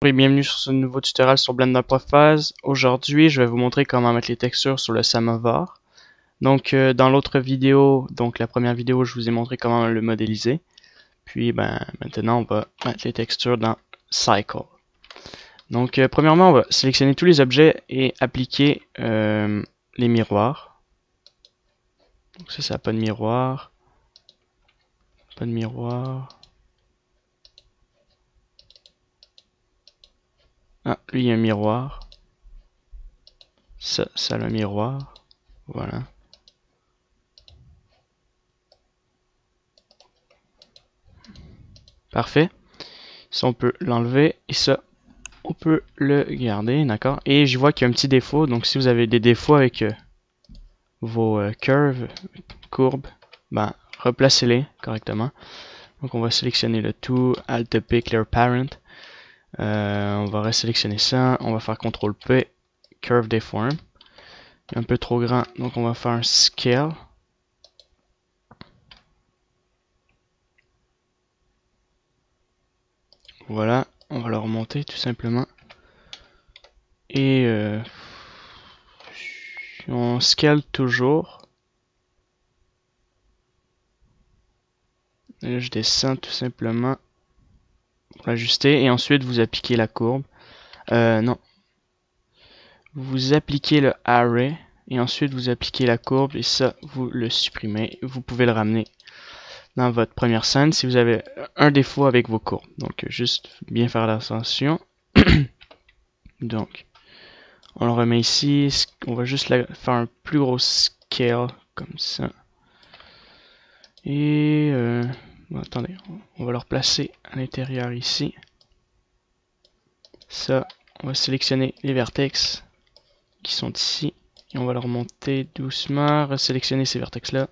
Et bienvenue sur ce nouveau tutoriel sur Blender Prophase. Aujourd'hui, je vais vous montrer comment mettre les textures sur le samovar. Donc, dans l'autre vidéo, donc la première vidéo, je vous ai montré comment le modéliser. Puis, maintenant, on va mettre les textures dans Cycle. Donc, premièrement, on va sélectionner tous les objets et appliquer les miroirs. Donc ça n'a pas de miroir. Pas de miroir. Ah, lui, il y a un miroir. Ça a le miroir. Voilà. Parfait. Ça, on peut l'enlever. Et ça, on peut le garder. D'accord. Et je vois qu'il y a un petit défaut. Donc, si vous avez des défauts avec vos courbes, replacez-les correctement. Donc, on va sélectionner le tout. Alt P, Clear Parent. On va resélectionner ça. On va faire CTRL P, Curve Deform. Un peu trop grand. Donc, on va faire un Scale. Voilà, on va le remonter tout simplement. Et on scale toujours. Et là, je descends tout simplement pour l'ajuster. Et ensuite, vous appliquez la courbe. Non. Vous appliquez le array. Et ensuite, vous appliquez la courbe. Et ça, vous le supprimez. Vous pouvez le ramener dans votre première scène si vous avez un défaut avec vos courbes. Donc, juste bien faire l'ascension. Donc, on le remet ici. On va juste faire un plus gros scale comme ça. Et bon, attendez, on va le replacer à l'intérieur ici. Ça, on va sélectionner les vertex qui sont ici. Et on va le remonter doucement, resélectionner ces vertex là.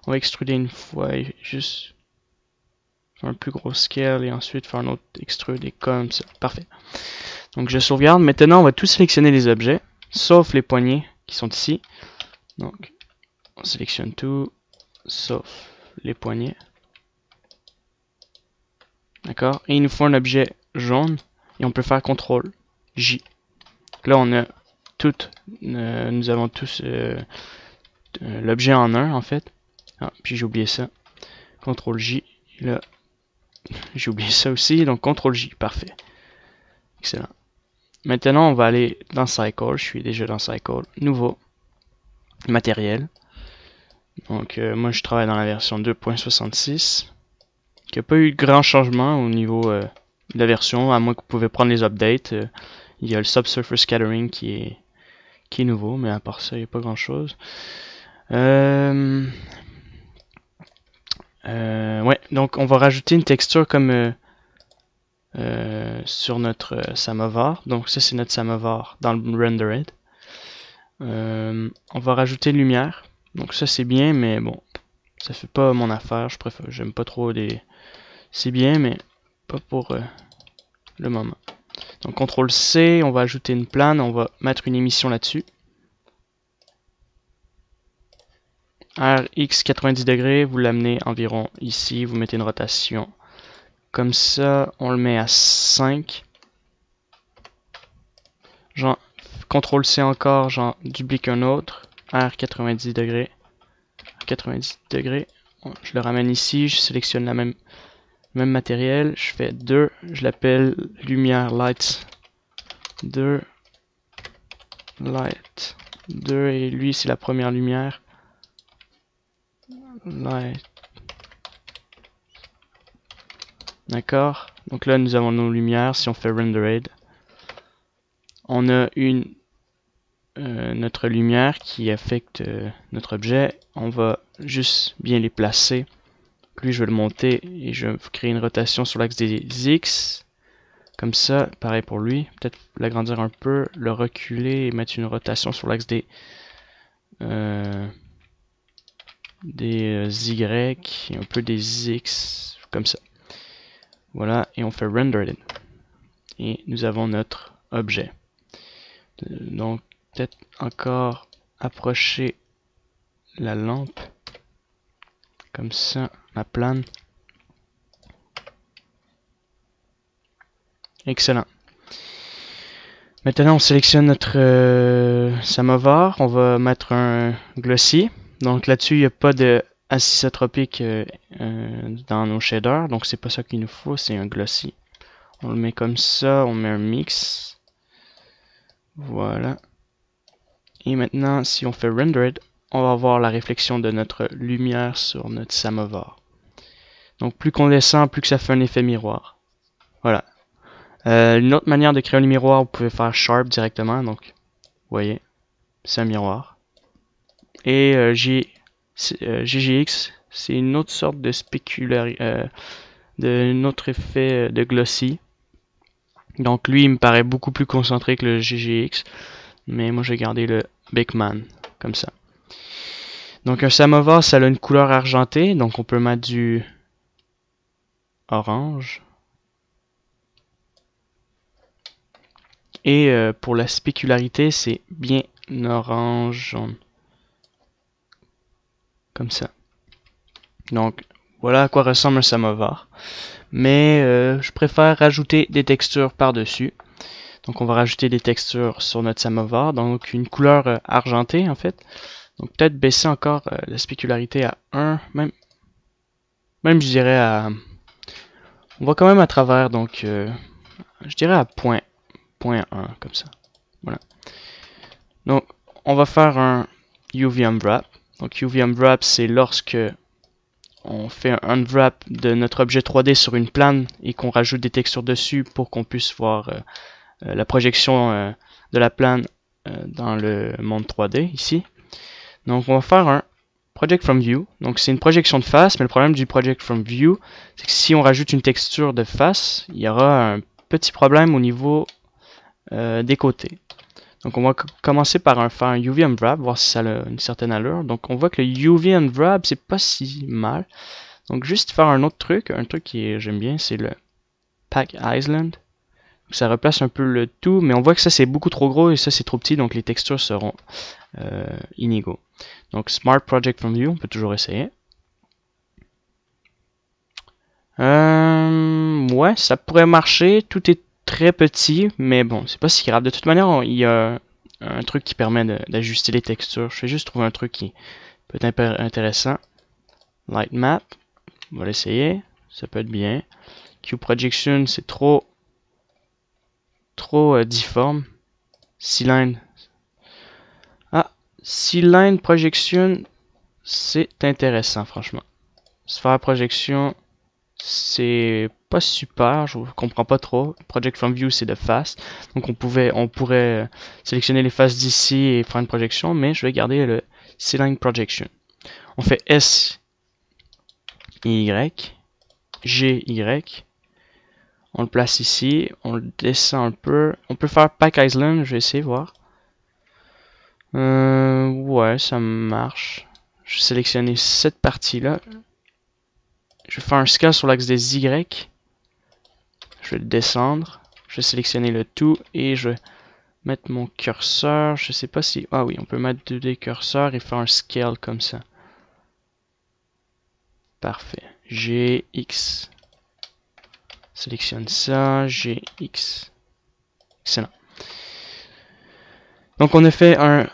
On va extruder une fois et juste faire un plus gros scale et ensuite faire un autre extruder comme ça. Parfait. Donc je sauvegarde. Maintenant, on va tout sélectionner les objets, sauf les poignées qui sont ici. Donc, on sélectionne tout, sauf les poignées. D'accord? Et il nous faut un objet jaune et on peut faire CTRL J. Là, on a tout, nous avons tous l'objet en un en fait. Ah, puis j'ai oublié ça. CTRL J. Et là, j'ai oublié ça aussi. Donc CTRL J. Parfait. Excellent. Maintenant, on va aller dans Cycle. Je suis déjà dans Cycle. Nouveau. Matériel. Donc, moi, je travaille dans la version 2.66. Il n'y a pas eu de grand changement au niveau de la version, à moins que vous pouvez prendre les updates. Il y a le Subsurface Scattering qui est nouveau, mais à part ça, il n'y a pas grand chose. Ouais, donc on va rajouter une texture comme sur notre samovar. Donc ça, c'est notre samovar dans le rendered. On va rajouter une lumière. Donc ça, c'est bien, mais bon, ça fait pas mon affaire. J'aime pas trop les. C'est bien, mais pas pour le moment. Donc CTRL C, on va ajouter une plane, on va mettre une émission là-dessus. RX 90 degrés, vous l'amenez environ ici, vous mettez une rotation comme ça, on le met à 5. Genre, CTRL C encore, j'en duplique un autre, R 90 degrés. 90 degrés, je le ramène ici, je sélectionne même matériel, je fais 2, je l'appelle lumière light 2, light 2, et lui c'est la première lumière. Light. D'accord. Donc là, nous avons nos lumières. Si on fait rendered, on a notre lumière qui affecte notre objet. On va juste bien les placer. Lui, je vais le monter et je vais créer une rotation sur l'axe des X. Comme ça, pareil pour lui. Peut-être l'agrandir un peu, le reculer et mettre une rotation sur l'axe des Y et un peu des X. Comme ça. Voilà, et on fait rendered. Et nous avons notre objet. Donc, peut-être encore approcher la lampe. Comme ça, la plane. Excellent. Maintenant, on sélectionne notre samovar. On va mettre un glossy. Donc là-dessus, il n'y a pas de anisotropique dans nos shaders. Donc c'est pas ça qu'il nous faut, c'est un glossy. On le met comme ça, on met un mix. Voilà. Et maintenant, si on fait rendered, on va avoir la réflexion de notre lumière sur notre samovar. Donc plus qu'on descend, plus que ça fait un effet miroir. Voilà. Une autre manière de créer un miroir, vous pouvez faire Sharp directement. Donc, vous voyez, c'est un miroir. Et GGX, c'est une autre sorte de un autre effet de glossy. Donc lui, il me paraît beaucoup plus concentré que le GGX. Mais moi, j'ai gardé le Beckman, comme ça. Donc un samovar, ça a une couleur argentée. Donc on peut mettre du orange. Et pour la spécularité, c'est bien orange jaune. Comme ça. Donc, voilà à quoi ressemble un samovar. Mais je préfère rajouter des textures par-dessus. Donc, on va rajouter des textures sur notre samovar. Donc, une couleur argentée, en fait. Donc, peut-être baisser encore la spécularité à 1. Même je dirais à... On va quand même à travers, donc je dirais à point 1, comme ça. Voilà. Donc, on va faire un UV Unwrap. Donc, UV Unwrap, c'est lorsque on fait un unwrap de notre objet 3D sur une plane et qu'on rajoute des textures dessus pour qu'on puisse voir la projection de la plane dans le monde 3D ici. Donc, on va faire un Project from View. Donc, c'est une projection de face, mais le problème du Project from View, c'est que si on rajoute une texture de face, il y aura un petit problème au niveau des côtés. Donc on va commencer par faire un UV Unwrap, voir si ça a une certaine allure. Donc on voit que le UV Unwrap, c'est pas si mal. Donc juste faire un autre truc, qui j'aime bien, c'est le Pack Island. Donc, ça replace un peu le tout, mais on voit que ça c'est beaucoup trop gros et ça c'est trop petit, donc les textures seront inégaux. Donc Smart Project from View, on peut toujours essayer. Ouais, ça pourrait marcher, tout est très petit, mais bon, c'est pas si grave. De toute manière, il y a un truc qui permet d'ajuster les textures. Je vais juste trouver un truc qui peut être intéressant. Light Map, on va l'essayer, ça peut être bien. Q Projection, c'est trop difforme. C-Line. Ah, C-Line Projection, c'est intéressant, franchement. Sphère Projection, c'est pas super, je comprends pas trop. Project from View, c'est de face. Donc on pourrait sélectionner les faces d'ici et faire une projection, mais je vais garder le C-Line Projection. On fait S, Y, G, Y. On le place ici, on le descend un peu. On peut faire Pack Island, je vais essayer voir. Ouais, ça marche. Je vais sélectionner cette partie-là. Je vais faire un scale sur l'axe des Y. Je vais le descendre. Je vais sélectionner le tout et je vais mettre mon curseur. Je sais pas si... Ah oui, on peut mettre des curseurs et faire un scale comme ça. Parfait. GX. Sélectionne ça. GX. Excellent. Donc on a fait un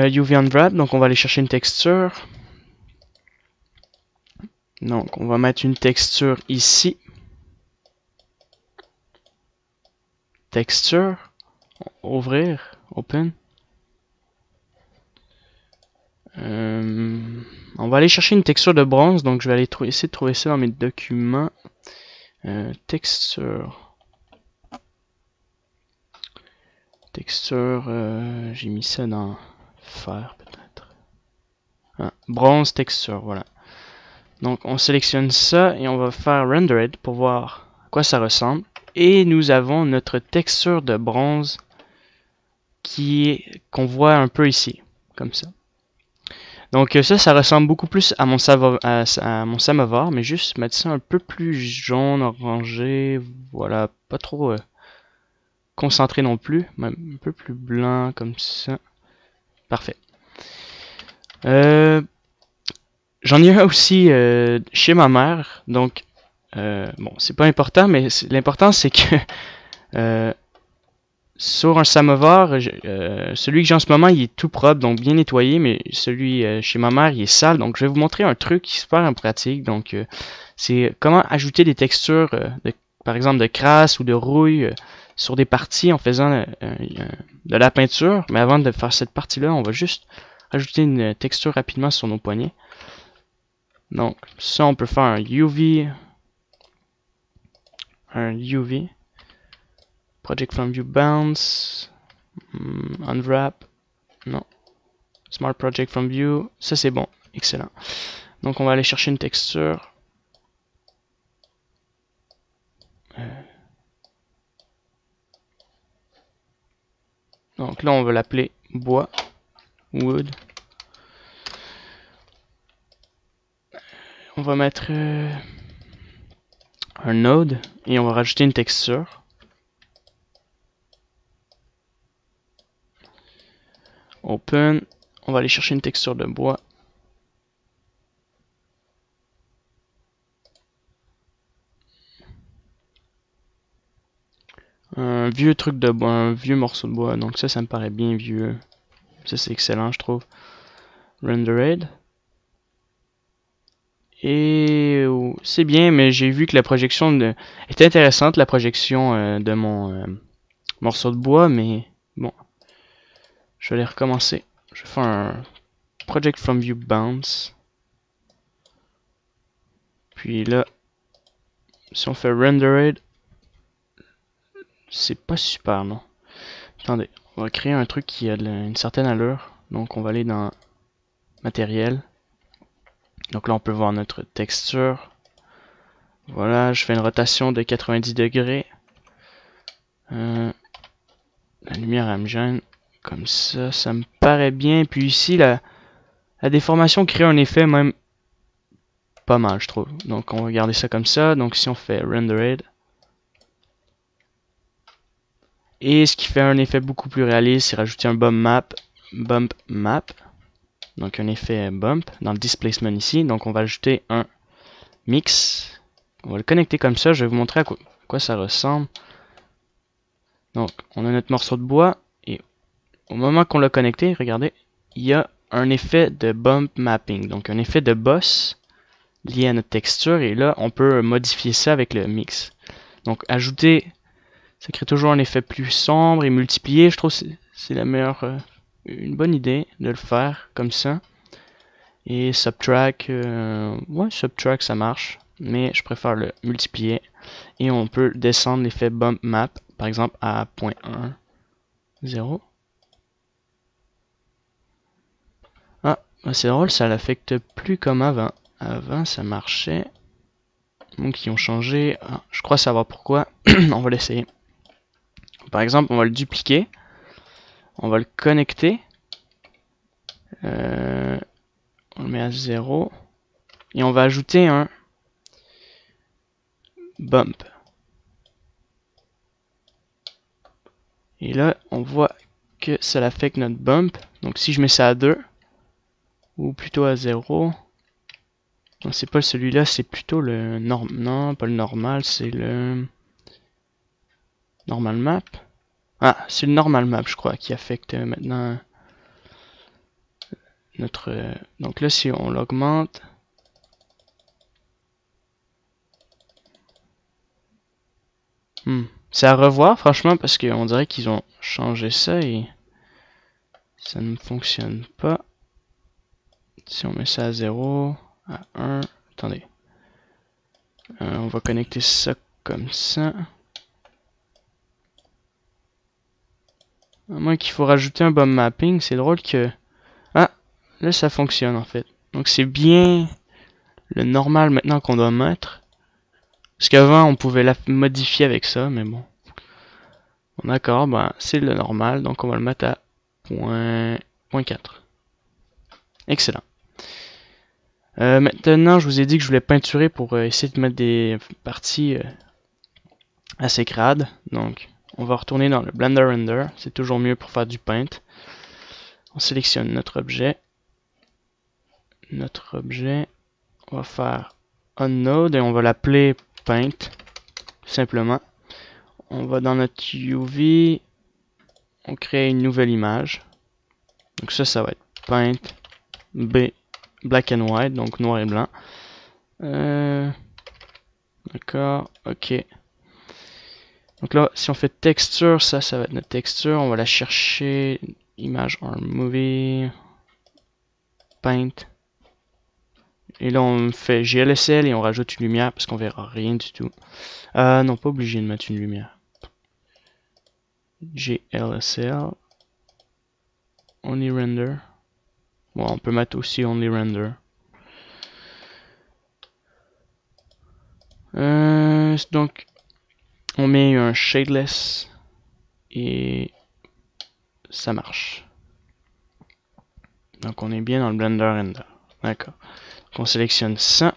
UV Unwrap. Donc on va aller chercher une texture. Donc on va mettre une texture ici. Texture. Ouvrir. Open. On va aller chercher une texture de bronze. Donc je vais aller essayer de trouver ça dans mes documents. Texture. Texture. J'ai mis ça dans fer peut-être. Ah, bronze texture. Voilà. Donc on sélectionne ça et on va faire rendered pour voir à quoi ça ressemble. Et nous avons notre texture de bronze qu'on voit un peu ici, comme ça. Donc ça ressemble beaucoup plus à mon samovar, mais juste mettre ça un peu plus jaune, orangé, voilà, pas trop concentré non plus, même un peu plus blanc comme ça. Parfait. J'en ai un aussi chez ma mère, donc bon, c'est pas important, mais l'important c'est que sur un samovar, celui que j'ai en ce moment, il est tout propre, donc bien nettoyé, mais celui chez ma mère, il est sale. Donc je vais vous montrer un truc super pratique. Donc c'est comment ajouter des textures, par exemple de crasse ou de rouille sur des parties en faisant de la peinture. Mais avant de faire cette partie-là, on va juste ajouter une texture rapidement sur nos poignets. Donc ça, on peut faire un UV, Project from View Bounce, Unwrap, non, Smart Project from View, ça c'est bon, excellent. Donc on va aller chercher une texture. Donc là on va l'appeler bois, wood. On va mettre un node et on va rajouter une texture. Open, on va aller chercher une texture de bois. Un vieux truc de bois, un vieux morceau de bois, donc ça me paraît bien vieux. Ça c'est excellent je trouve. Rendered. Et c'est bien, mais j'ai vu que la projection était intéressante, la projection de mon morceau de bois, mais bon, je vais aller recommencer. Je vais faire un Project from View Bounce. Puis là, si on fait Rendered, c'est pas super, non. Attendez, on va créer un truc qui a une certaine allure. Donc on va aller dans Matériel. Donc là, on peut voir notre texture. Voilà, je fais une rotation de 90 degrés. La lumière, elle me gêne. Comme ça me paraît bien. Puis ici, la déformation crée un effet même pas mal, je trouve. Donc on va garder ça comme ça. Donc si on fait Rendered. Et ce qui fait un effet beaucoup plus réaliste, c'est rajouter un bump map. Donc un effet bump dans le displacement ici. Donc on va ajouter un mix. On va le connecter comme ça. Je vais vous montrer à quoi ça ressemble. Donc on a notre morceau de bois. Et au moment qu'on l'a connecté, regardez, il y a un effet de bump mapping. Donc un effet de boss lié à notre texture. Et là, on peut modifier ça avec le mix. Donc ajouter, ça crée toujours un effet plus sombre et multiplier. Je trouve que c'est la meilleure, une bonne idée de le faire comme ça. Et subtract, ouais, subtract ça marche, mais je préfère le multiplier. Et on peut descendre l'effet bump map, par exemple à 0.1, 0. Ah, c'est drôle, ça l'affecte plus comme avant. Avant ça marchait. Donc ils ont changé. Ah, je crois savoir pourquoi. On va l'essayer. Par exemple, on va le dupliquer. On va le connecter. On le met à 0. Et on va ajouter un bump. Et là, on voit que ça l'affecte notre bump. Donc si je mets ça à 2, ou plutôt à 0, non, c'est pas celui-là, c'est plutôt le normal. Non, pas le normal, c'est le normal map. Ah, c'est le normal map, je crois, qui affecte maintenant notre... donc là, si on l'augmente... c'est à revoir, franchement, parce qu'on dirait qu'ils ont changé ça et ça ne fonctionne pas. Si on met ça à 0, à 1... Attendez. On va connecter ça comme ça. À moins qu'il faut rajouter un bump mapping, c'est drôle que... Ah, là ça fonctionne en fait. Donc c'est bien le normal maintenant qu'on doit mettre. Parce qu'avant on pouvait la modifier avec ça, mais bon. D'accord, ben c'est le normal, donc on va le mettre à 0.4. Excellent. Maintenant, je vous ai dit que je voulais peinturer pour essayer de mettre des parties assez crades. Donc, on va retourner dans le Blender Render. C'est toujours mieux pour faire du paint. On sélectionne notre objet. On va faire OnNode et on va l'appeler Paint. Tout simplement. On va dans notre UV. on crée une nouvelle image. Donc ça va être paint B black and white, donc noir et blanc. D'accord, ok. Donc là, si on fait texture, ça va être notre texture. On va la chercher. Image arm movie. Paint. Et là, on fait GLSL et on rajoute une lumière parce qu'on verra rien du tout. Non, pas obligé de mettre une lumière. GLSL. Only render. Bon, on peut mettre aussi only render. Donc, on met un shadeless et ça marche. Donc, on est bien dans le Blender Render. D'accord. Donc, on sélectionne ça.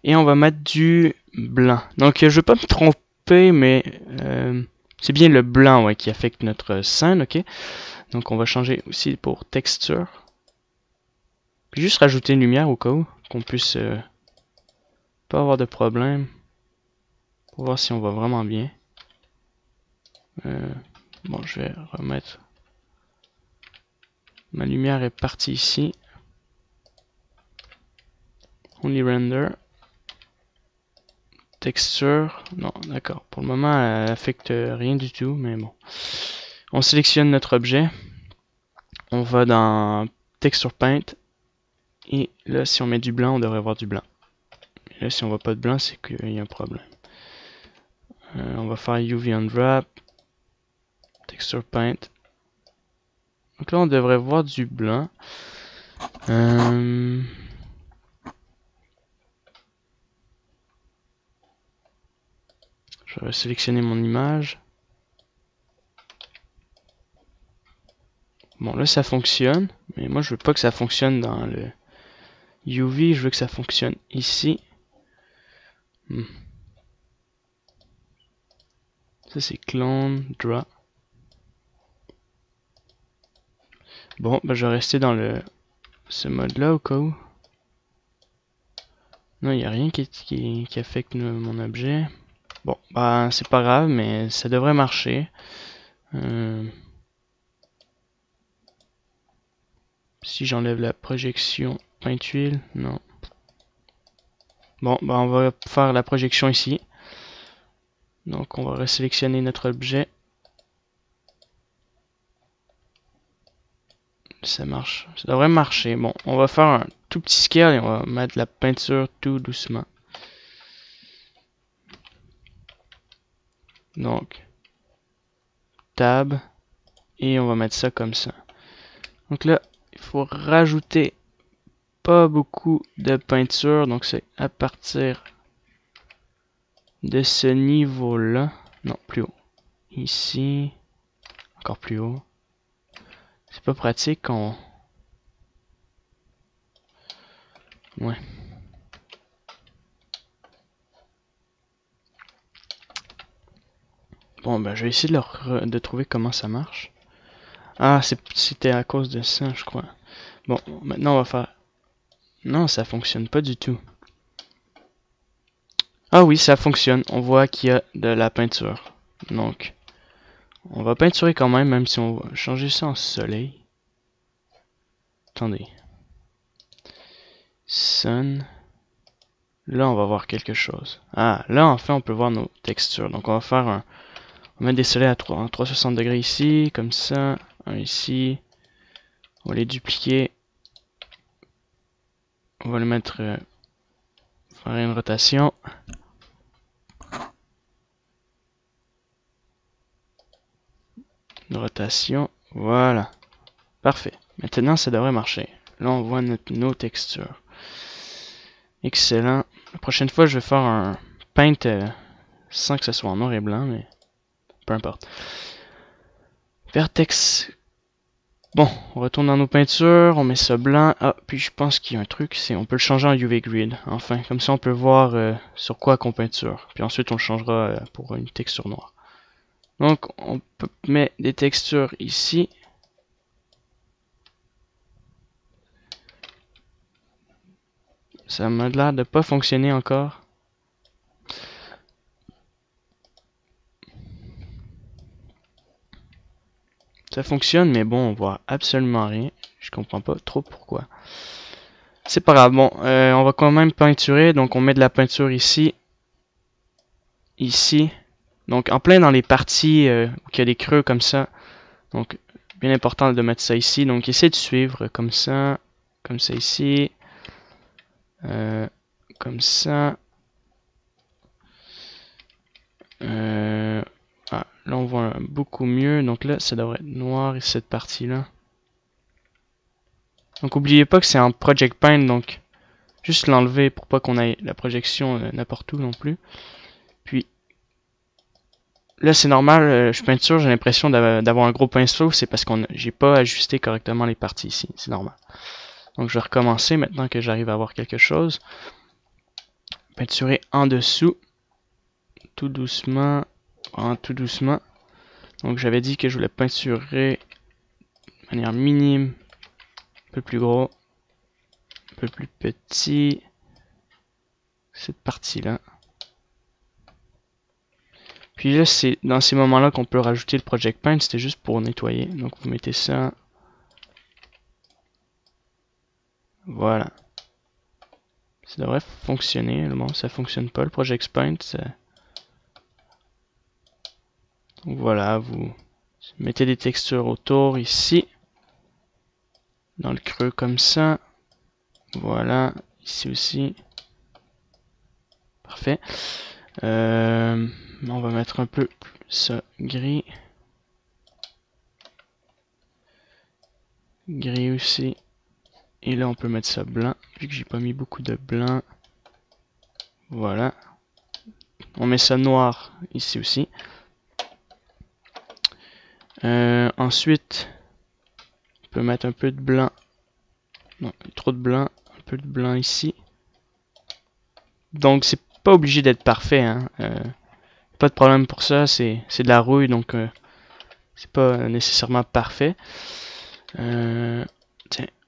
Et on va mettre du blanc. Donc, je vais pas me tromper, mais c'est bien le blanc ouais, qui affecte notre scène, ok? Donc, on va changer aussi pour texture. Puis juste rajouter une lumière au cas où, qu'on puisse pas avoir de problème. Pour voir si on va vraiment bien. Bon, je vais remettre. Ma lumière est partie ici. Only render. Texture. Non, d'accord. Pour le moment, elle affecte rien du tout, mais bon. On sélectionne notre objet. On va dans Texture Paint. Et là, si on met du blanc, on devrait avoir du blanc. Et là, si on voit pas de blanc, c'est qu'il y a un problème. On va faire UV Unwrap. Texture Paint. Donc là, on devrait voir du blanc. Je vais sélectionner mon image. Bon, là, ça fonctionne. Mais moi, je veux pas que ça fonctionne dans le UV. Je veux que ça fonctionne ici. Ça, c'est clone, draw. Bon, ben, je vais rester dans ce mode-là au cas où. Non, il n'y a rien qui affecte mon objet. Bon, bah c'est pas grave, mais ça devrait marcher. Si j'enlève la projection peinte-huile, non. Bon, bah on va faire la projection ici. Donc on va resélectionner notre objet. Ça marche. Ça devrait marcher. Bon, on va faire un tout petit scale et on va mettre la peinture tout doucement. Donc, tab. Et on va mettre ça comme ça. Donc là, il faut rajouter pas beaucoup de peinture. Donc c'est à partir de ce niveau-là. Non, plus haut. Ici. Encore plus haut. C'est pas pratique quand... Ouais. Bon, ben je vais essayer de trouver comment ça marche. Ah, c'était à cause de ça, je crois. Bon, maintenant on va faire... Non, ça fonctionne pas du tout. Ah oui, ça fonctionne. On voit qu'il y a de la peinture. Donc, on va peinturer quand même, même si on va changer ça en soleil. Attendez. Sun. Là, on va voir quelque chose. Ah, là, enfin, on peut voir nos textures. Donc, on va faire un... On va mettre des soleils à 360 degrés ici, comme ça. Un ici. On va les dupliquer. On va le mettre... faire une rotation. Une rotation. Voilà. Parfait. Maintenant, ça devrait marcher. Là, on voit nos textures. Excellent. La prochaine fois, je vais faire un paint sans que ce soit en noir et blanc, mais peu importe. Vertex. Bon, on retourne dans nos peintures, on met ça blanc. Ah, puis je pense qu'il y a un truc, c'est on peut le changer en UV Grid. Enfin, comme ça on peut voir sur quoi qu'on peinture. Puis ensuite on le changera pour une texture noire. Donc on peut mettre des textures ici. Ça m'a l'air de pas fonctionner encore. Ça fonctionne, mais bon, on voit absolument rien. Je comprends pas trop pourquoi. C'est pas grave. Bon, on va quand même peinturer. Donc, on met de la peinture ici. Ici. Donc, en plein dans les parties où il y a des creux comme ça. Donc, bien important de mettre ça ici. Donc, essayez de suivre comme ça ici. Comme ça. Là, on voit beaucoup mieux. Donc là, ça devrait être noir et cette partie-là. Donc, n'oubliez pas que c'est en Project Paint. Donc, juste l'enlever pour pas qu'on ait la projection n'importe où non plus. Puis, là, c'est normal. Je peinture, j'ai l'impression d'avoir un gros pinceau. C'est parce que j'ai pas ajusté correctement les parties ici. C'est normal. Donc, je vais recommencer maintenant que j'arrive à avoir quelque chose. Peinturer en dessous. Tout doucement. Tout doucement. Donc j'avais dit que je voulais peinturer de manière minime, un peu plus gros, un peu plus petit, cette partie-là. Puis là, c'est dans ces moments-là qu'on peut rajouter le Project Paint, c'était juste pour nettoyer. Donc vous mettez ça. Voilà. Ça devrait fonctionner. Bon, ça fonctionne pas, le Project Paint. Donc voilà, vous mettez des textures autour ici. Dans le creux comme ça. Voilà, ici aussi. Parfait. On va mettre un peu ça gris. Gris aussi. Et là, on peut mettre ça blanc, vu que j'ai pas mis beaucoup de blanc. Voilà. On met ça noir ici aussi. Ensuite, on peut mettre un peu de blanc. Non, trop de blanc. Un peu de blanc ici. Donc, c'est pas obligé d'être parfait. Hein. Pas de problème pour ça. C'est de la rouille, donc c'est pas nécessairement parfait. Tiens,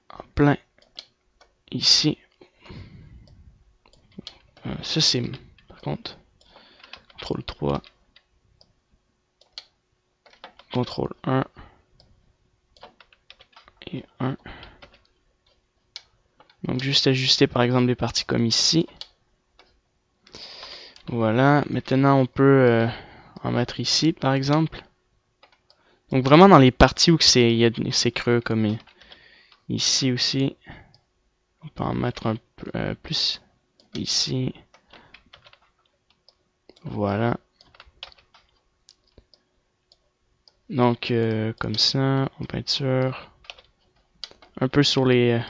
en plein ici. Ça, c'est par contre CTRL 3. CTRL 1. Et 1. Donc juste ajuster par exemple des parties comme ici. Voilà, maintenant on peut en mettre ici par exemple. Donc vraiment dans les parties où c'est creux comme ici aussi. On peut en mettre un peu plus ici. Voilà. Donc comme ça, en peinture. Un peu sur les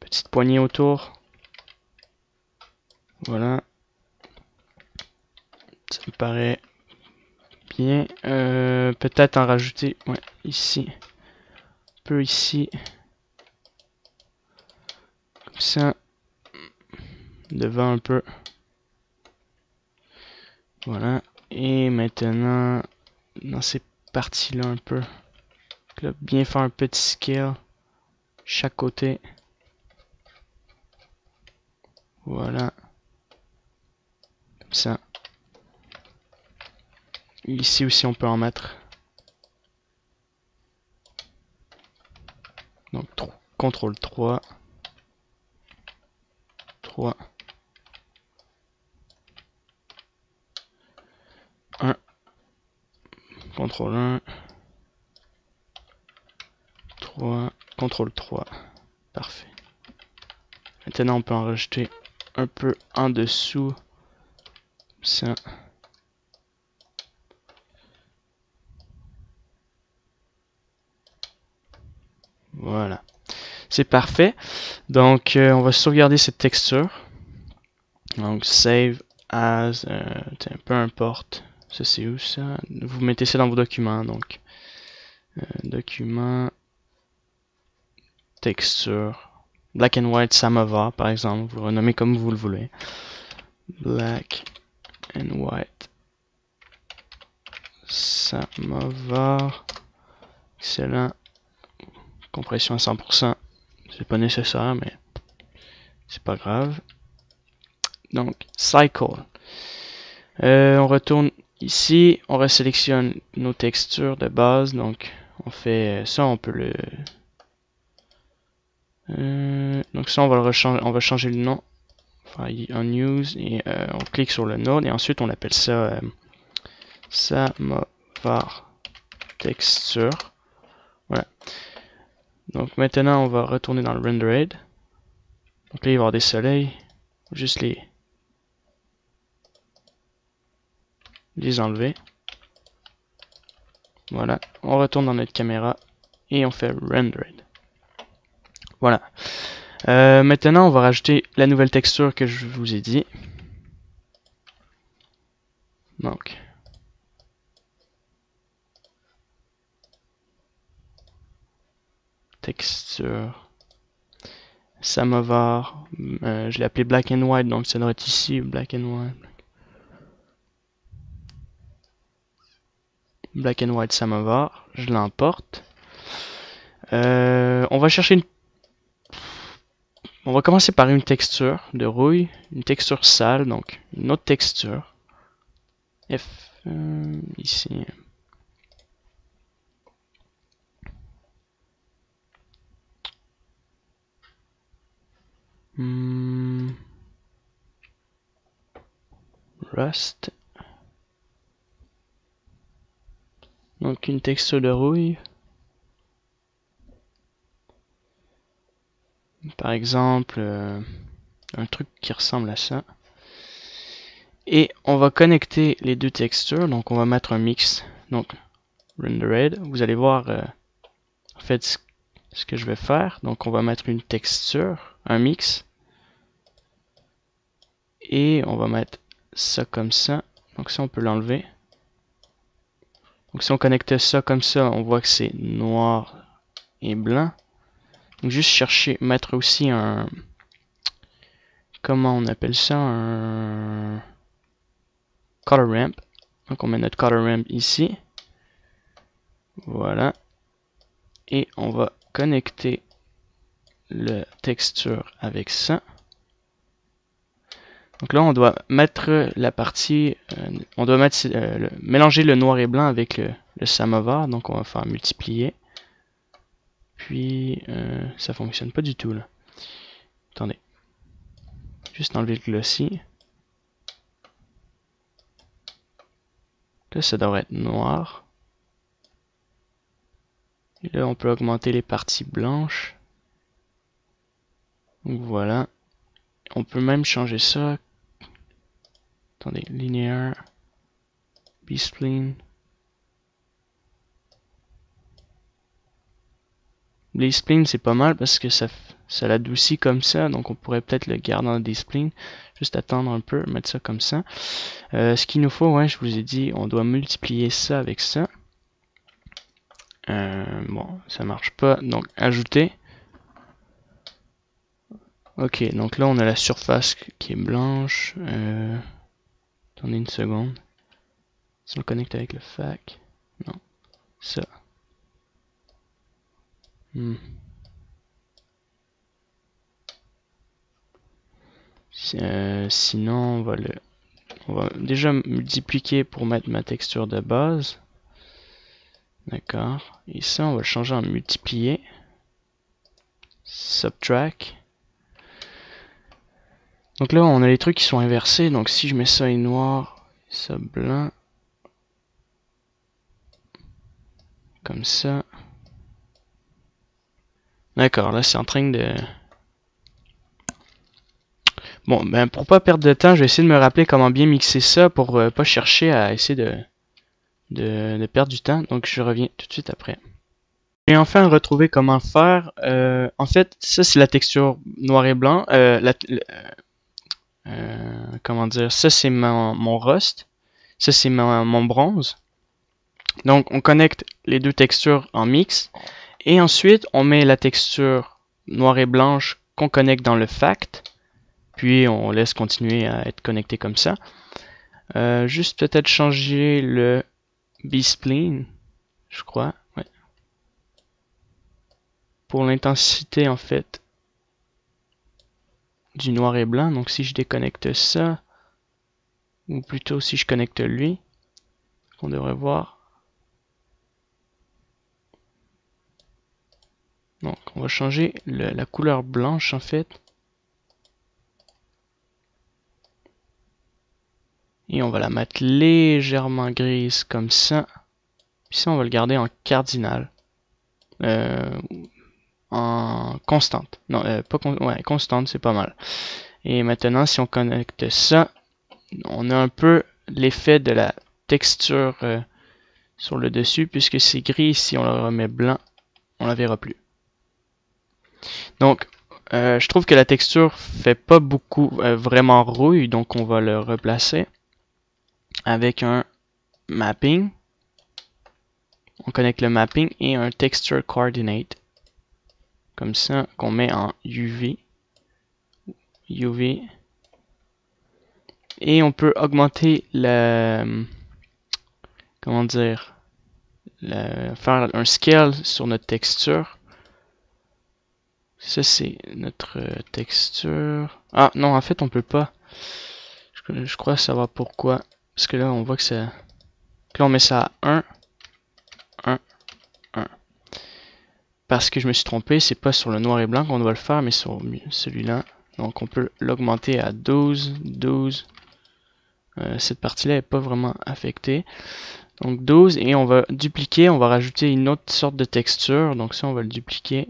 petites poignées autour. Voilà. Ça me paraît bien. Peut-être en rajouter ici. Un peu ici. Comme ça. Devant un peu. Voilà. Et maintenant, dans ces parties-là un peu. Là, bien faire un petit scale. Chaque côté. Voilà. Comme ça. Ici aussi, on peut en mettre. Donc, CTRL 3. 3. 1. CTRL 1. 3. CTRL 3. Parfait. Maintenant, on peut en rajouter un peu en dessous. Comme ça. Voilà. C'est parfait. Donc, on va sauvegarder cette texture. Donc, save as, peu importe. Ça, c'est où ça? Vous mettez ça dans vos documents. Donc, document, texture, black and white, ça me va, par exemple. Vous renommez comme vous le voulez. Black and white. Ça me va. Excellent. Compression à 100%. C'est pas nécessaire, mais c'est pas grave. Donc, cycle. On retourne ici. On resélectionne nos textures de base. Donc, On fait ça, on peut le... donc ça, on va le rechanger, on va changer le nom. Enfin, un news et on clique sur le node et ensuite on appelle ça samovar texture. Voilà. Donc maintenant, on va retourner dans le rendered. Donc là, il va y avoir des soleils. Juste les enlever. Voilà. On retourne dans notre caméra et on fait rendered. Voilà. Maintenant, on va rajouter la nouvelle texture que je vous ai dit. Donc, texture, samovar, je l'ai appelé black and white, donc ça doit être ici, black and white. Black and white samovar, je l'importe. On va chercher on va commencer par une texture de rouille, une texture sale, donc une autre texture. F, ici. Rust. Donc une texture de rouille. Par exemple, un truc qui ressemble à ça. Et on va connecter les deux textures. Donc on va mettre un mix. Donc rendered. Vous allez voir en fait ce que je vais faire. Donc on va mettre une texture, un mix. Et on va mettre ça comme ça. Donc ça on peut l'enlever. Donc si on connecte ça comme ça, on voit que c'est noir et blanc. Donc juste chercher, mettre aussi un... Comment on appelle ça? Un color ramp. Donc on met notre color ramp ici. Voilà. Et on va connecter la texture avec ça. Donc là on doit mettre la partie, on doit mettre mélanger le noir et blanc avec le samovar. Donc on va faire multiplier. Puis ça fonctionne pas du tout là. Attendez. Juste enlever le glossy. Là ça devrait être noir. Et là on peut augmenter les parties blanches. Donc voilà. On peut même changer ça. Attendez, linéaire, B-spline. B-spline c'est pas mal parce que ça l'adoucit comme ça, donc on pourrait peut-être le garder dans des splines. Juste attendre un peu, mettre ça comme ça. Ce qu'il nous faut, ouais, je vous ai dit, on doit multiplier ça avec ça. Bon, ça marche pas, donc ajouter. Ok, donc là on a la surface qui est blanche. Attendez une seconde. Si on le connecte avec le fac. Non, ça. Sinon, on va déjà multiplier pour mettre ma texture de base. D'accord. Et ça, on va le changer en multiplier. Subtract. Donc là, on a les trucs qui sont inversés. Donc si je mets ça en noir, ça blanc. Comme ça. D'accord, là c'est en train de... Bon, ben pour pas perdre de temps, je vais essayer de me rappeler comment bien mixer ça pour pas chercher à essayer de perdre du temps. Donc je reviens tout de suite après. J'ai enfin retrouvé comment le faire. En fait, ça c'est la texture noir et blanc. Comment dire, ça c'est mon rust. Ça c'est mon bronze. Donc on connecte les deux textures en mix. Et ensuite on met la texture noire et blanche qu'on connecte dans le fact. Puis on laisse continuer à être connecté comme ça. Juste peut-être changer le B-spline, je crois. Ouais. Pour l'intensité en fait du noir et blanc. Donc si je déconnecte ça, ou plutôt si je connecte lui, on devrait voir. Donc on va changer la couleur blanche en fait. Et on va la mettre légèrement grise comme ça. Puis ça on va le garder en cardinal. En constante. Non, ouais, constante, c'est pas mal. Et maintenant, si on connecte ça, on a un peu l'effet de la texture sur le dessus, puisque c'est gris. Si on le remet blanc, on la verra plus. Donc, je trouve que la texture fait pas beaucoup vraiment rouille, donc on va le replacer avec un mapping. On connecte le mapping et un texture coordinate. Comme ça, qu'on met en UV. Et on peut augmenter comment dire, faire un scale sur notre texture. Ça c'est notre texture. Ah non, en fait on peut pas. Je crois savoir pourquoi. Parce que là on voit que ça. Là on met ça à 1. Parce que je me suis trompé, c'est pas sur le noir et blanc qu'on doit le faire, mais sur celui-là. Donc on peut l'augmenter à 12. Cette partie-là n'est pas vraiment affectée. Donc 12 et on va dupliquer, on va rajouter une autre sorte de texture. Donc ça on va le dupliquer.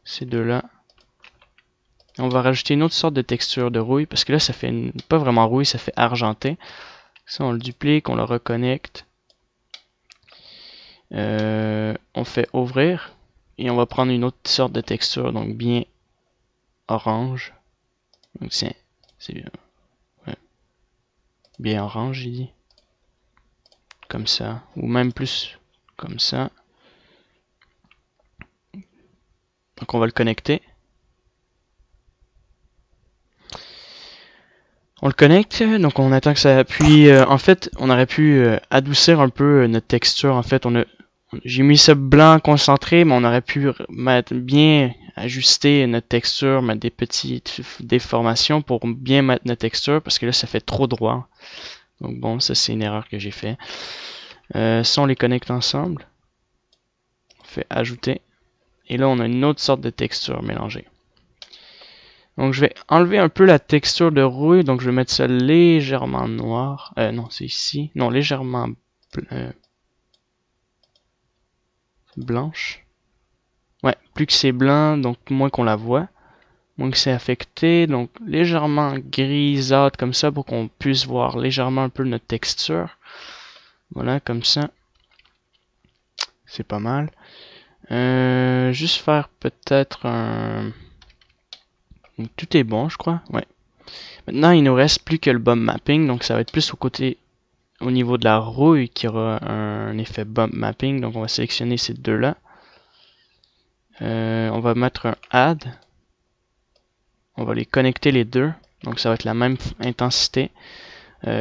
Ces deux-là. On va rajouter une autre sorte de texture de rouille parce que là ça fait pas vraiment rouille, ça fait argenté. Ça on le duplique, on le reconnecte. On fait ouvrir et on va prendre une autre sorte de texture, donc bien orange. Donc c'est ouais, bien orange, j'ai dit. Comme ça, ou même plus comme ça. Donc on va le connecter. On le connecte, donc on attend que ça appuie. En fait, on aurait pu adoucir un peu notre texture. En fait, j'ai mis ça blanc concentré, mais on aurait pu mettre bien ajuster notre texture, mettre des petites déformations pour bien mettre notre texture, parce que là, ça fait trop droit. Donc bon, ça c'est une erreur que j'ai fait. Ça, on les connecte ensemble. On fait ajouter. Et là, on a une autre sorte de texture mélangée. Donc je vais enlever un peu la texture de rouille, donc je vais mettre ça légèrement noir. Non, c'est ici. Non, légèrement blanche. Ouais, plus que c'est blanc, donc moins qu'on la voit. Moins que c'est affecté, donc légèrement grisâtre comme ça pour qu'on puisse voir légèrement un peu notre texture. Voilà, comme ça. C'est pas mal. Juste faire peut-être un... Donc, tout est bon, je crois. Ouais. Maintenant, il nous reste plus que le bump mapping, donc ça va être plus au niveau de la rouille qui aura un effet bump mapping. Donc on va sélectionner ces deux-là. On va mettre un add. On va les connecter les deux. Donc ça va être la même intensité.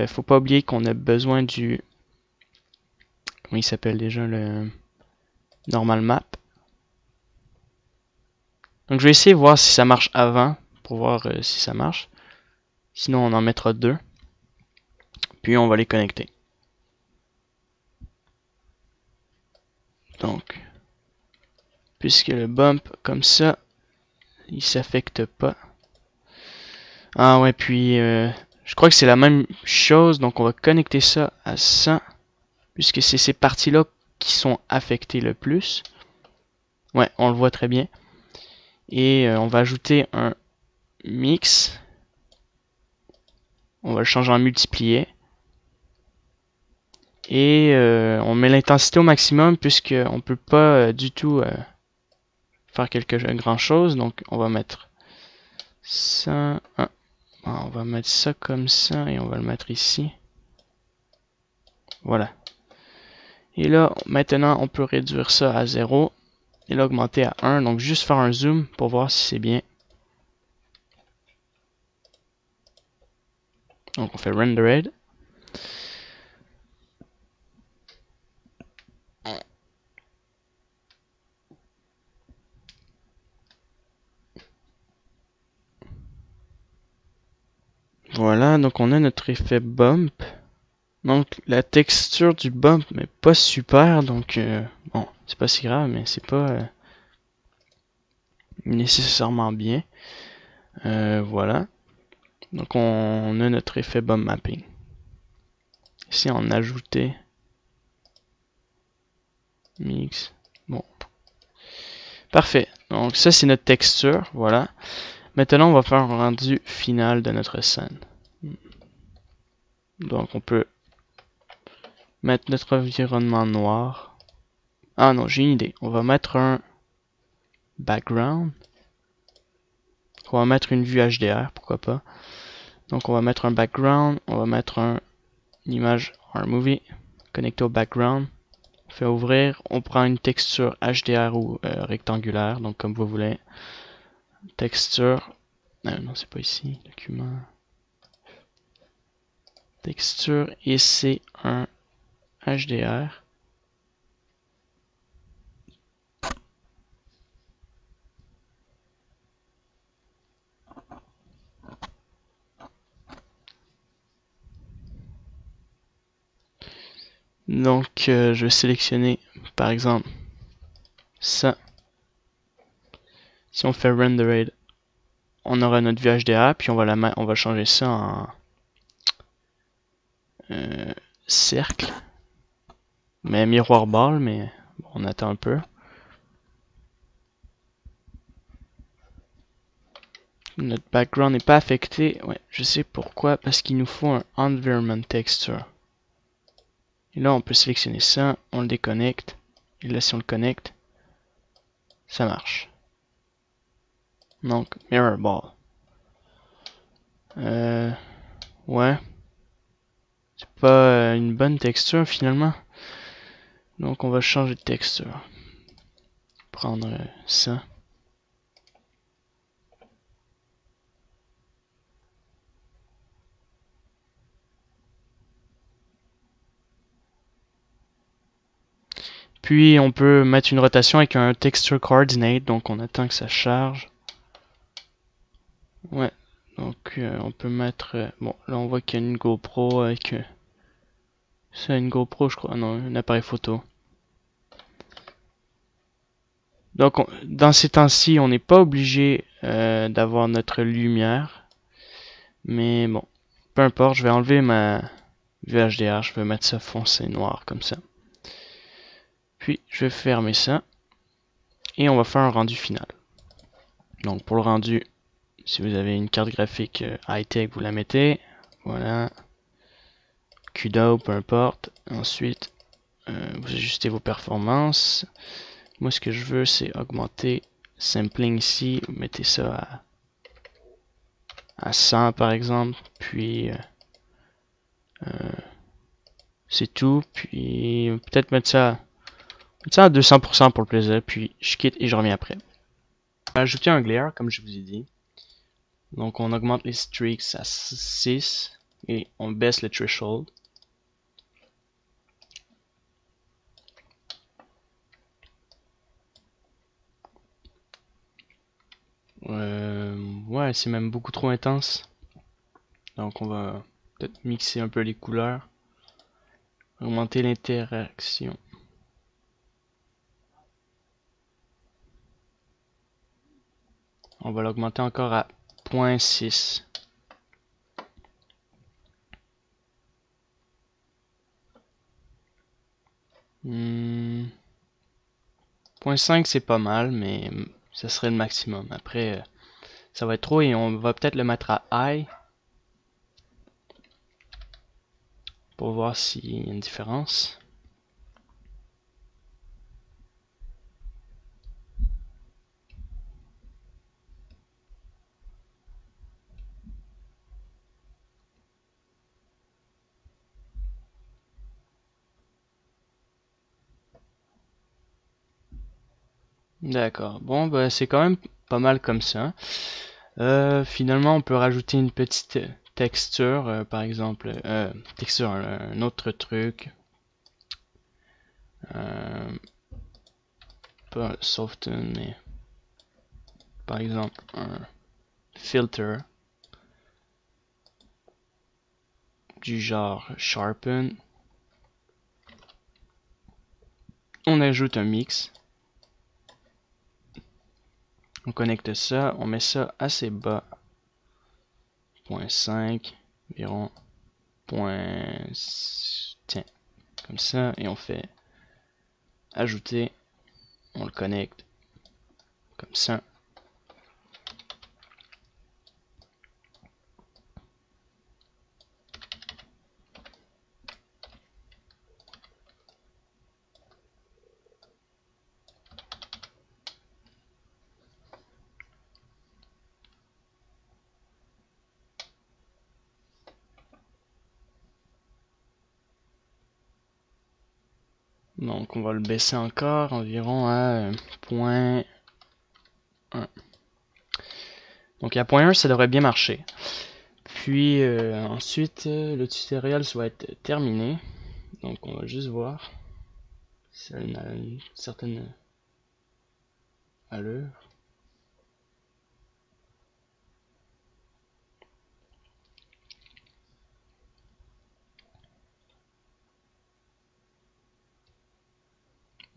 Faut pas oublier qu'on a besoin du... Comment il s'appelle déjà, le normal map. Donc je vais essayer de voir si ça marche avant, pour voir si ça marche. Sinon on en mettra deux. Puis on va les connecter. Donc, puisque le bump comme ça, il s'affecte pas. Ah ouais, puis je crois que c'est la même chose, donc on va connecter ça à ça, puisque c'est ces parties-là qui sont affectées le plus. Ouais, on le voit très bien. Et on va ajouter un mix. On va le changer en multiplié. Et on met l'intensité au maximum, puisqu'on ne peut pas du tout faire grand chose. Donc on va mettre ça. On va mettre ça comme ça et on va le mettre ici. Voilà. Et là, maintenant, on peut réduire ça à 0 et l'augmenter à 1. Donc, juste faire un zoom pour voir si c'est bien. Donc, on fait rendered. Voilà, donc on a notre effet bump. Donc, la texture du bump n'est pas super. Donc, bon, c'est pas si grave, mais c'est pas... nécessairement bien. Voilà. Donc on a notre effet bump mapping. Ici on a ajouté mix. Bon. Parfait. Donc ça c'est notre texture. Voilà. Maintenant on va faire un rendu final de notre scène. Donc on peut mettre notre environnement noir. Ah non, j'ai une idée. On va mettre un background. On va mettre une vue HDR, pourquoi pas. Donc on va mettre un background, on va mettre une image movie connecté au background. On fait ouvrir, on prend une texture HDR ou rectangulaire, donc comme vous voulez. Texture, non c'est pas ici, document. Texture et c'est un HDR. Donc je vais sélectionner par exemple ça. Si on fait rendered, on aura notre vue HDR, puis on va changer ça en cercle. Mais miroir ball, mais bon, on attend un peu. Notre background n'est pas affecté. Ouais, je sais pourquoi. Parce qu'il nous faut un environment texture. Et là, on peut sélectionner ça. On le déconnecte. Et là, si on le connecte, ça marche. Donc, mirror ball. Ouais. C'est pas une bonne texture finalement. Donc, on va changer de texture. Prendre ça. Puis on peut mettre une rotation avec un texture coordinate, donc on attend que ça charge. Ouais, donc on peut mettre... bon, là on voit qu'il y a une GoPro avec... c'est une GoPro je crois, non, un appareil photo. Donc dans ces temps-ci, on n'est pas obligé d'avoir notre lumière. Mais bon, peu importe, je vais enlever ma VHDR, je vais mettre ça foncé noir comme ça. Puis je vais fermer ça. Et on va faire un rendu final. Donc pour le rendu, si vous avez une carte graphique high-tech, vous la mettez. Voilà. CUDA, peu importe. Ensuite, vous ajustez vos performances. Moi, ce que je veux, c'est augmenter sampling ici. Vous mettez ça à 100 par exemple. Puis, c'est tout. Puis, peut-être mettre ça à 200% pour le plaisir. Puis, je quitte et je reviens après. Ajouter un glare, comme je vous ai dit. Donc, on augmente les streaks à 6 et on baisse le threshold. Ouais, c'est même beaucoup trop intense. Donc, on va peut-être mixer un peu les couleurs. Augmenter l'interaction. On va l'augmenter encore à 0.6. 0.5 c'est pas mal, mais ça serait le maximum. Après, ça va être trop et on va peut-être le mettre à high pour voir s'il y a une différence. D'accord. Bon, bah, c'est quand même pas mal comme ça. Finalement, on peut rajouter une petite texture, par exemple, texture, un autre truc. Pas soften, mais par exemple, un filter du genre sharpen. On ajoute un mix. On connecte ça, on met ça assez bas. 0.5, environ. Tiens, comme ça, et on fait ajouter, on le connecte comme ça. Donc on va le baisser encore environ à 0.1. Donc à 0.1 ça devrait bien marcher. Puis ensuite le tutoriel va être terminé. Donc on va juste voir si ça a une certaine allure.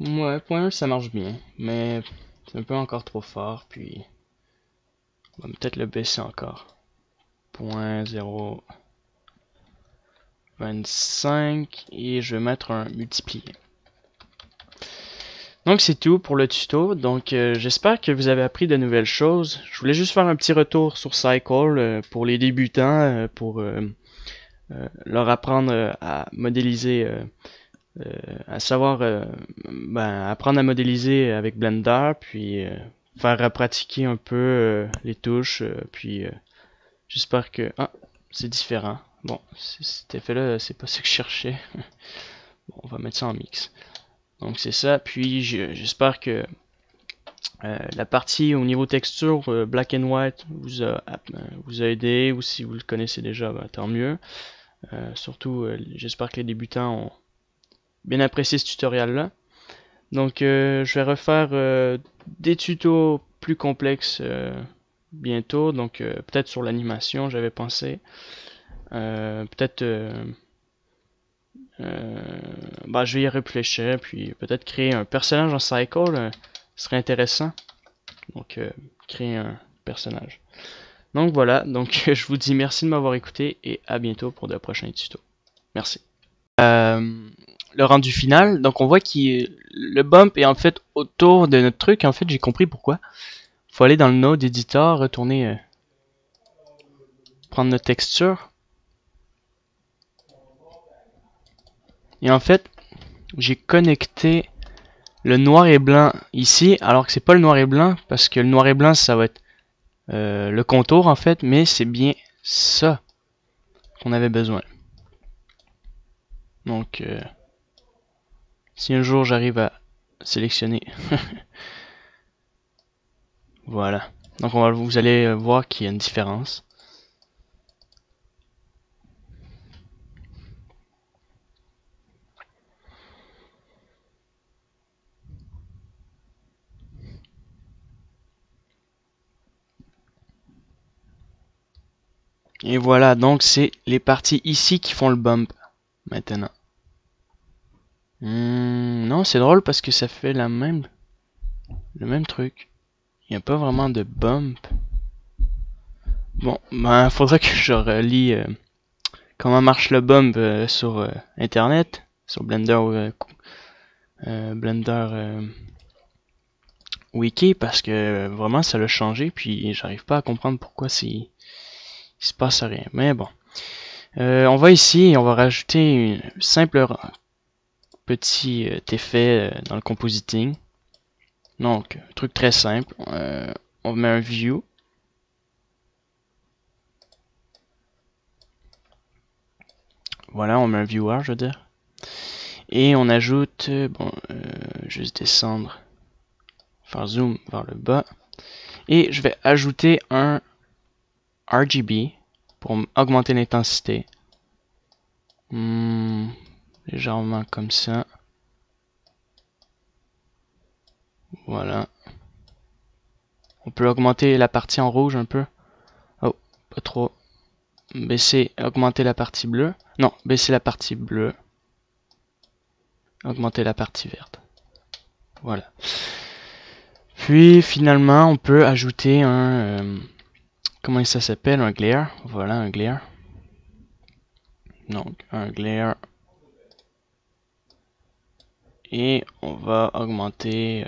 Ouais, 0.1 ça marche bien, mais c'est un peu encore trop fort, puis on va peut-être le baisser encore. 0.025 et je vais mettre un multiplié. Donc c'est tout pour le tuto. Donc j'espère que vous avez appris de nouvelles choses. Je voulais juste faire un petit retour sur Cycle pour les débutants, pour leur apprendre à modéliser, à savoir, apprendre à modéliser avec Blender, puis faire pratiquer un peu les touches, puis j'espère que c'est différent. Bon, cet effet-là, c'est pas ce que je cherchais. Bon, on va mettre ça en mix. Donc c'est ça. Puis j'espère que la partie au niveau texture black and white vous a aidé, ou si vous le connaissez déjà, tant mieux. Surtout, j'espère que les débutants ont bien apprécié ce tutoriel là. Donc je vais refaire des tutos plus complexes bientôt. Donc peut-être sur l'animation, j'avais pensé. Peut-être je vais y réfléchir, puis peut-être créer un personnage en Cycle serait intéressant. Donc créer un personnage. Donc voilà, donc je vous dis merci de m'avoir écouté et à bientôt pour de prochains tutos. Merci. Le rendu final, donc on voit que le bump est en fait autour de notre truc. En fait, j'ai compris pourquoi. Faut aller dans le node editor, retourner prendre notre texture. Et en fait, j'ai connecté le noir et blanc ici, alors que c'est pas le noir et blanc, parce que le noir et blanc ça va être le contour en fait, mais c'est bien ça qu'on avait besoin. Donc si un jour j'arrive à sélectionner voilà, donc vous allez voir qu'il y a une différence. Et voilà, donc c'est les parties ici qui font le bump maintenant. Non, c'est drôle parce que ça fait le même truc. Il n'y a pas vraiment de bump. Bon, faudrait que je relis comment marche le bump sur internet, sur Blender Wiki, parce que vraiment ça l'a changé, puis j'arrive pas à comprendre pourquoi il se passe rien. Mais bon. On va ici et on va rajouter un simple petit effet dans le compositing. Donc, un truc très simple. On met un view. Voilà, on met un viewer, je veux dire. Et on ajoute, juste descendre, faire zoom vers le bas. Et je vais ajouter un RGB pour augmenter l'intensité. Légèrement comme ça. Voilà. On peut augmenter la partie en rouge un peu. Oh, pas trop. Baisser, augmenter la partie bleue. Non, baisser la partie bleue. Augmenter la partie verte. Voilà. Puis finalement, on peut ajouter un comment ça s'appelle, un glare. Voilà, un glare. Donc un glare. Et on va augmenter